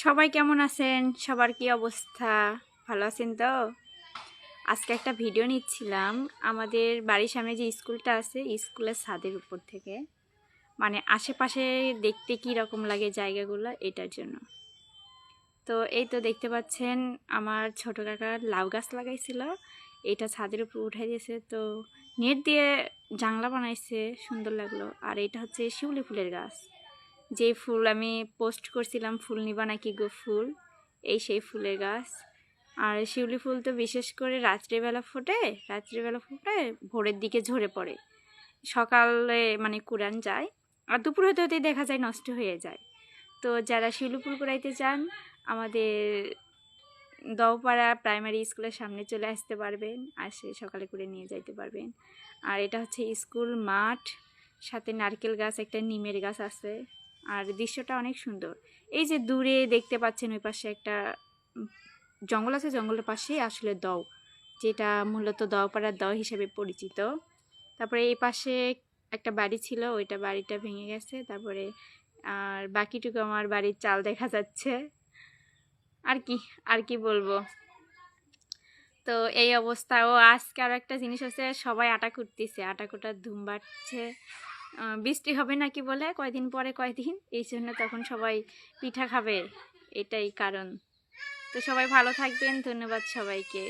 সবাই কেমন আছেন? সবার কি অবস্থা? ভালো আছেন তো? আজকে একটা ভিডিও নিচ্ছিলাম আমাদের বাড়ির সামনে যে স্কুলটা আছে স্কুলের ছাদের উপর থেকে, মানে আশেপাশে দেখতে কি রকম লাগে জায়গাগুলো এটার জন্য। তো এই তো দেখতে পাচ্ছেন আমার ছোট কাকা লাউ গাছ লাগাইছিল, এটা ছাদের উপর উঠাই দিয়েছে। তো নেট দিয়ে জানলা বানাইছে, সুন্দর লাগলো। আর এটা হচ্ছে শিউলি ফুলের গাছ, যে ফুল আমি পোস্ট করছিলাম ফুল নিবা নাকি গো ফুল, এই সেই ফুলের গাছ। আর শিউলি ফুল তো বিশেষ করে রাত্রিবেলা ফোটে, ভোরের দিকে ঝরে পড়ে, সকালে মানে কুড়ান যায়, আর দুপুর হতে হতেই দেখা যায় নষ্ট হয়ে যায়। তো যারা শিউলি ফুল কুড়াইতে চান আমাদের দওপাড়া প্রাইমারি স্কুলের সামনে চলে আসতে পারবেন, আসে সকালে করে নিয়ে যাইতে পারবেন। আর এটা হচ্ছে স্কুল মাঠ, সাথে নারকেল গাছ, একটা নিমের গাছ আছে। আর দৃশ্যটা অনেক সুন্দর। এই যে দূরে দেখতে পাচ্ছেন ওই পাশে একটা জঙ্গল আছে, জঙ্গলের পাশেই আসলে দও, যেটা মূলত দওপাড়ার দও হিসেবে পরিচিত। তারপরে এই পাশে একটা বাড়ি ছিল, ওইটা বাড়িটা ভেঙে গেছে। তারপরে আর বাকিটুকু আমার বাড়ির চাল দেখা যাচ্ছে। আর কি আর কি বলবো। তো এই অবস্থা। ও আজকে আরও একটা জিনিস আছে, সবাই আটা কুটতেছে, আটা কুটার ধুম বাড়ছে। বৃষ্টি হবে নাকি বলে কয়দিন পরে, কয়দিন, এই জন্য তখন সবাই পিঠা খাবে, এটাই কারণ। তো সবাই ভালো থাকবেন, ধন্যবাদ সবাইকে।